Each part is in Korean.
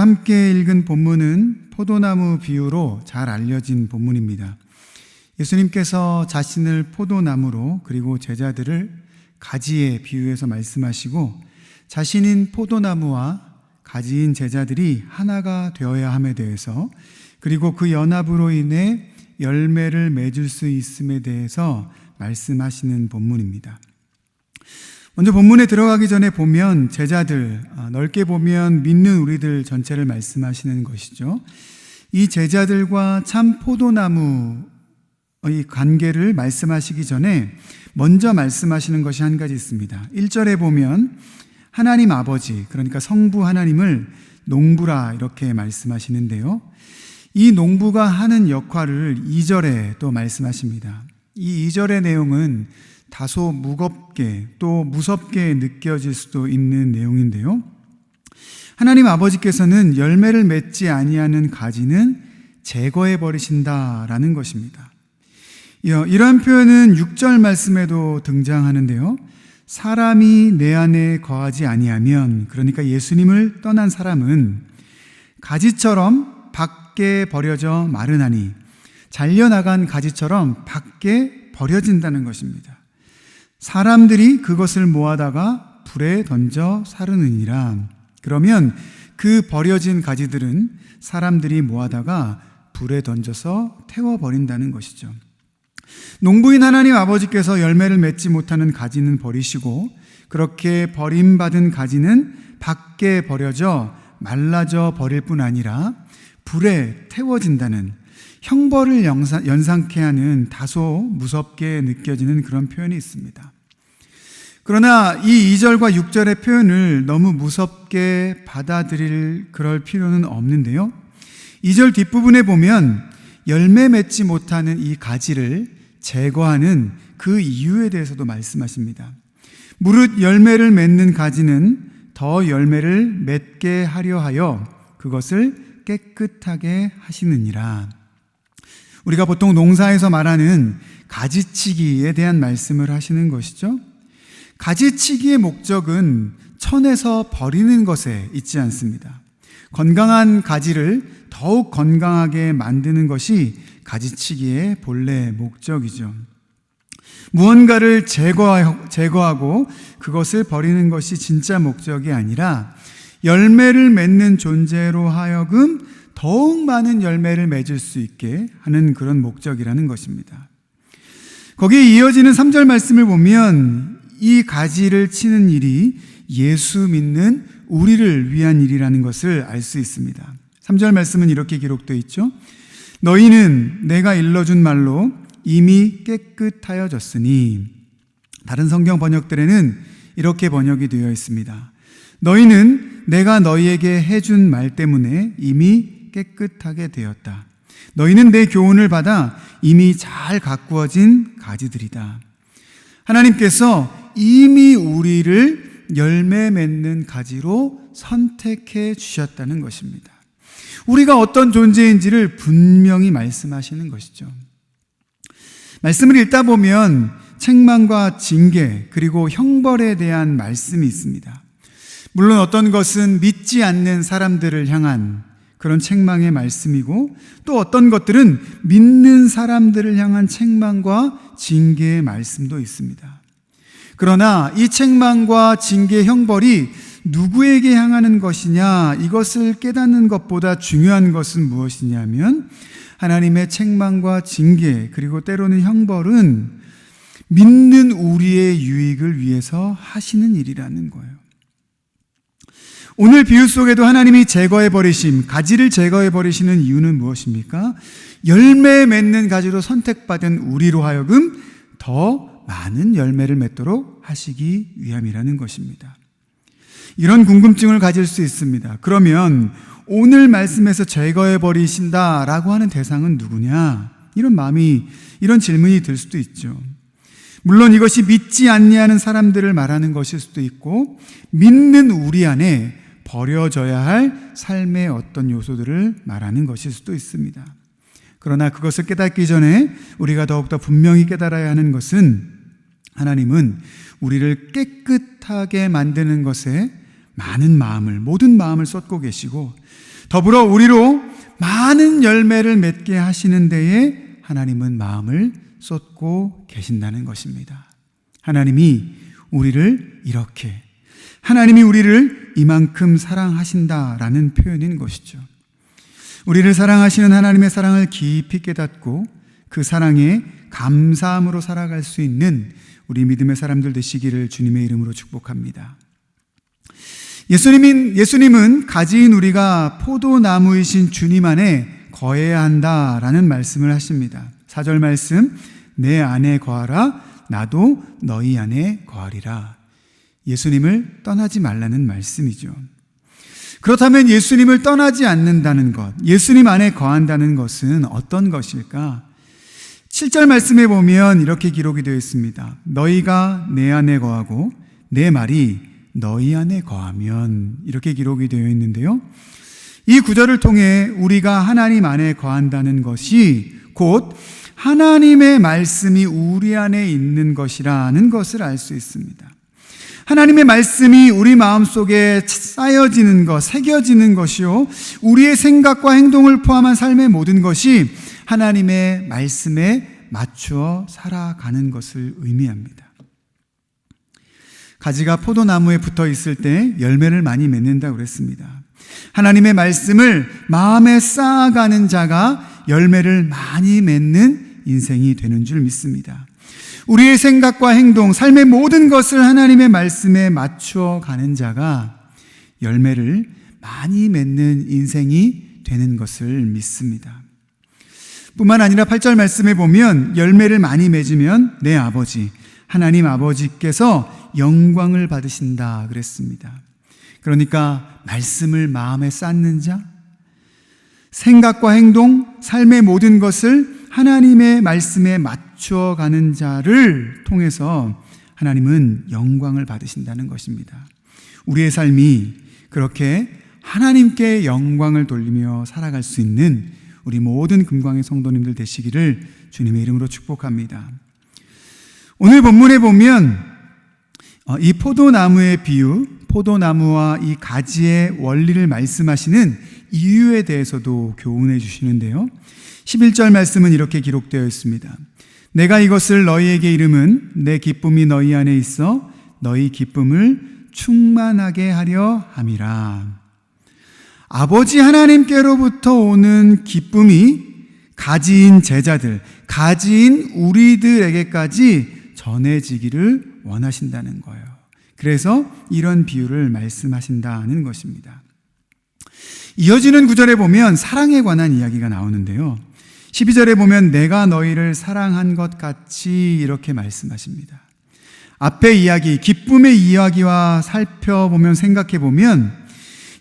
함께 읽은 본문은 포도나무 비유로 잘 알려진 본문입니다. 예수님께서 자신을 포도나무로 그리고 제자들을 가지에 비유해서 말씀하시고 자신인 포도나무와 가지인 제자들이 하나가 되어야 함에 대해서 그리고 그 연합으로 인해 열매를 맺을 수 있음에 대해서 말씀하시는 본문입니다. 먼저 본문에 들어가기 전에 보면 제자들, 넓게 보면 믿는 우리들 전체를 말씀하시는 것이죠. 이 제자들과 참 포도나무의 관계를 말씀하시기 전에 먼저 말씀하시는 것이 한 가지 있습니다. 1절에 보면 하나님 아버지, 그러니까 성부 하나님을 농부라 이렇게 말씀하시는데요. 이 농부가 하는 역할을 2절에 또 말씀하십니다. 이 2절의 내용은 다소 무겁게 또 무섭게 느껴질 수도 있는 내용인데요. 하나님 아버지께서는 열매를 맺지 아니하는 가지는 제거해 버리신다라는 것입니다. 이러한 표현은 6절 말씀에도 등장하는데요. 사람이 내 안에 거하지 아니하면, 그러니까 예수님을 떠난 사람은 가지처럼 밖에 버려져 마르나니, 잘려나간 가지처럼 밖에 버려진다는 것입니다. 사람들이 그것을 모아다가 불에 던져 사르느니라. 그러면 그 버려진 가지들은 사람들이 모아다가 불에 던져서 태워버린다는 것이죠. 농부인 하나님 아버지께서 열매를 맺지 못하는 가지는 버리시고 그렇게 버림받은 가지는 밖에 버려져 말라져 버릴 뿐 아니라 불에 태워진다는, 형벌을 연상케 하는 다소 무섭게 느껴지는 그런 표현이 있습니다. 그러나 이 2절과 6절의 표현을 너무 무섭게 받아들일 그럴 필요는 없는데요. 2절 뒷부분에 보면 열매 맺지 못하는 이 가지를 제거하는 그 이유에 대해서도 말씀하십니다. 무릇 열매를 맺는 가지는 더 열매를 맺게 하려 하여 그것을 깨끗하게 하시느니라. 우리가 보통 농사에서 말하는 가지치기에 대한 말씀을 하시는 것이죠. 가지치기의 목적은 쳐내서 버리는 것에 있지 않습니다. 건강한 가지를 더욱 건강하게 만드는 것이 가지치기의 본래 목적이죠. 무언가를 제거하고 그것을 버리는 것이 진짜 목적이 아니라 열매를 맺는 존재로 하여금 더욱 많은 열매를 맺을 수 있게 하는 그런 목적이라는 것입니다. 거기에 이어지는 3절 말씀을 보면 이 가지를 치는 일이 예수 믿는 우리를 위한 일이라는 것을 알 수 있습니다. 3절 말씀은 이렇게 기록되어 있죠. 너희는 내가 일러준 말로 이미 깨끗하여졌으니. 다른 성경 번역들에는 이렇게 번역이 되어 있습니다. 너희는 내가 너희에게 해준 말 때문에 이미 깨끗하게 되었다. 너희는 내 교훈을 받아 이미 잘 가꾸어진 가지들이다. 하나님께서 이미 우리를 열매 맺는 가지로 선택해 주셨다는 것입니다. 우리가 어떤 존재인지를 분명히 말씀하시는 것이죠. 말씀을 읽다 보면 책망과 징계 그리고 형벌에 대한 말씀이 있습니다. 물론 어떤 것은 믿지 않는 사람들을 향한 그런 책망의 말씀이고 또 어떤 것들은 믿는 사람들을 향한 책망과 징계의 말씀도 있습니다. 그러나 이 책망과 징계, 형벌이 누구에게 향하는 것이냐, 이것을 깨닫는 것보다 중요한 것은 무엇이냐면 하나님의 책망과 징계 그리고 때로는 형벌은 믿는 우리의 유익을 위해서 하시는 일이라는 거예요. 오늘 비유 속에도 하나님이 제거해버리심, 가지를 제거해버리시는 이유는 무엇입니까? 열매 맺는 가지로 선택받은 우리로 하여금 더 많은 열매를 맺도록 하시기 위함이라는 것입니다. 이런 궁금증을 가질 수 있습니다. 그러면 오늘 말씀에서 제거해버리신다라고 하는 대상은 누구냐? 이런 질문이 들 수도 있죠. 물론 이것이 믿지 않냐는 사람들을 말하는 것일 수도 있고 믿는 우리 안에 버려져야 할 삶의 어떤 요소들을 말하는 것일 수도 있습니다. 그러나 그것을 깨닫기 전에 우리가 더욱더 분명히 깨달아야 하는 것은 하나님은 우리를 깨끗하게 만드는 것에 많은 마음을, 모든 마음을 쏟고 계시고 더불어 우리로 많은 열매를 맺게 하시는 데에 하나님은 마음을 쏟고 계신다는 것입니다. 하나님이 우리를 이렇게, 하나님이 우리를 이만큼 사랑하신다라는 표현인 것이죠. 우리를 사랑하시는 하나님의 사랑을 깊이 깨닫고 그 사랑에 감사함으로 살아갈 수 있는 우리 믿음의 사람들 되시기를 주님의 이름으로 축복합니다. 예수님은 가지인 우리가 포도나무이신 주님 안에 거해야 한다라는 말씀을 하십니다. 4절 말씀, 내 안에 거하라 나도 너희 안에 거하리라. 예수님을 떠나지 말라는 말씀이죠. 그렇다면 예수님을 떠나지 않는다는 것, 예수님 안에 거한다는 것은 어떤 것일까? 7절 말씀에 보면 이렇게 기록이 되어 있습니다. 너희가 내 안에 거하고 내 말이 너희 안에 거하면, 이렇게 기록이 되어 있는데요. 이 구절을 통해 우리가 하나님 안에 거한다는 것이 곧 하나님의 말씀이 우리 안에 있는 것이라는 것을 알 수 있습니다. 하나님의 말씀이 우리 마음속에 쌓여지는 것, 새겨지는 것이요, 우리의 생각과 행동을 포함한 삶의 모든 것이 하나님의 말씀에 맞추어 살아가는 것을 의미합니다. 가지가 포도나무에 붙어 있을 때 열매를 많이 맺는다고 그랬습니다. 하나님의 말씀을 마음에 쌓아가는 자가 열매를 많이 맺는 인생이 되는 줄 믿습니다. 우리의 생각과 행동, 삶의 모든 것을 하나님의 말씀에 맞추어 가는 자가 열매를 많이 맺는 인생이 되는 것을 믿습니다. 뿐만 아니라 8절 말씀에 보면 열매를 많이 맺으면 내 아버지, 하나님 아버지께서 영광을 받으신다 그랬습니다. 그러니까 말씀을 마음에 쌓는 자, 생각과 행동, 삶의 모든 것을 하나님의 말씀에 맞추어 가는 자를 통해서 하나님은 영광을 받으신다는 것입니다. 우리의 삶이 그렇게 하나님께 영광을 돌리며 살아갈 수 있는 우리 모든 금광의 성도님들 되시기를 주님의 이름으로 축복합니다. 오늘 본문에 보면 이 포도나무의 비유, 포도나무와 이 가지의 원리를 말씀하시는 이유에 대해서도 교훈해 주시는데요. 11절 말씀은 이렇게 기록되어 있습니다. 내가 이것을 너희에게 이름은 내 기쁨이 너희 안에 있어 너희 기쁨을 충만하게 하려 함이라. 아버지 하나님께로부터 오는 기쁨이 가지인 제자들, 가지인 우리들에게까지 전해지기를 원하신다는 거예요. 그래서 이런 비유를 말씀하신다는 것입니다. 이어지는 구절에 보면 사랑에 관한 이야기가 나오는데요. 12절에 보면 내가 너희를 사랑한 것 같이 이렇게 말씀하십니다. 앞의 이야기, 기쁨의 이야기와 살펴보면, 생각해보면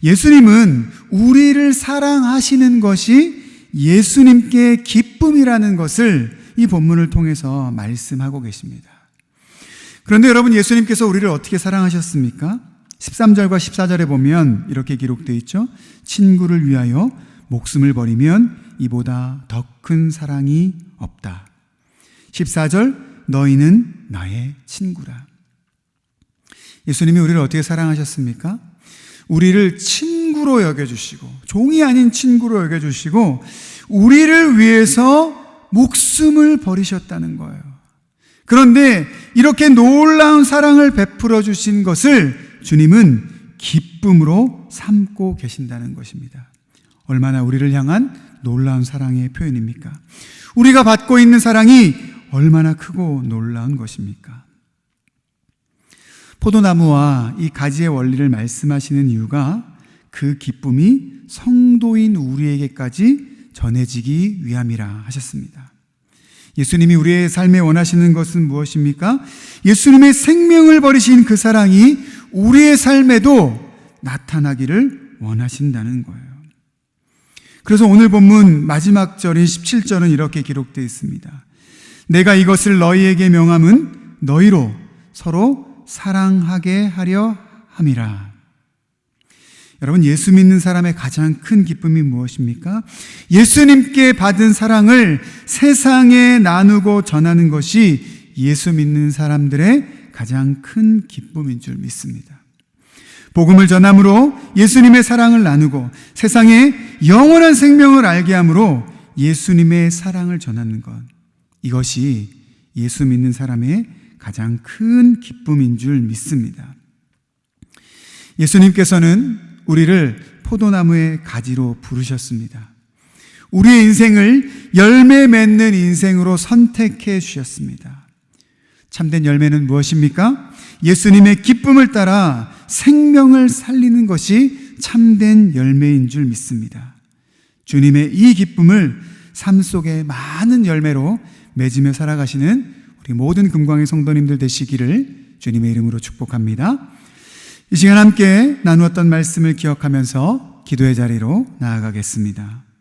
예수님은 우리를 사랑하시는 것이 예수님께 기쁨이라는 것을 이 본문을 통해서 말씀하고 계십니다. 그런데 여러분, 예수님께서 우리를 어떻게 사랑하셨습니까? 13절과 14절에 보면 이렇게 기록되어 있죠. 친구를 위하여 목숨을 버리면 이보다 더 큰 사랑이 없다. 14절, 너희는 나의 친구라. 예수님이 우리를 어떻게 사랑하셨습니까? 우리를 친구로 여겨주시고, 종이 아닌 친구로 여겨주시고, 우리를 위해서 목숨을 버리셨다는 거예요. 그런데 이렇게 놀라운 사랑을 베풀어 주신 것을 주님은 기쁨으로 삼고 계신다는 것입니다. 얼마나 우리를 향한 놀라운 사랑의 표현입니까? 우리가 받고 있는 사랑이 얼마나 크고 놀라운 것입니까? 포도나무와 이 가지의 원리를 말씀하시는 이유가 그 기쁨이 성도인 우리에게까지 전해지기 위함이라 하셨습니다. 예수님이 우리의 삶에 원하시는 것은 무엇입니까? 예수님의 생명을 버리신 그 사랑이 우리의 삶에도 나타나기를 원하신다는 거예요. 그래서 오늘 본문 마지막 절인 17절은 이렇게 기록되어 있습니다. 내가 이것을 너희에게 명함은 너희로 서로 사랑하게 하려 함이라. 여러분, 예수 믿는 사람의 가장 큰 기쁨이 무엇입니까? 예수님께 받은 사랑을 세상에 나누고 전하는 것이 예수 믿는 사람들의 가장 큰 기쁨인 줄 믿습니다. 복음을 전함으로 예수님의 사랑을 나누고 세상에 영원한 생명을 알게 함으로 예수님의 사랑을 전하는 것, 이것이 예수 믿는 사람의 가장 큰 기쁨인 줄 믿습니다. 예수님께서는 우리를 포도나무의 가지로 부르셨습니다. 우리의 인생을 열매 맺는 인생으로 선택해 주셨습니다. 참된 열매는 무엇입니까? 예수님의 기쁨을 따라 생명을 살리는 것이 참된 열매인 줄 믿습니다. 주님의 이 기쁨을 삶 속에 많은 열매로 맺으며 살아가시는 우리 모든 금광의 성도님들 되시기를 주님의 이름으로 축복합니다. 이 시간 함께 나누었던 말씀을 기억하면서 기도의 자리로 나아가겠습니다.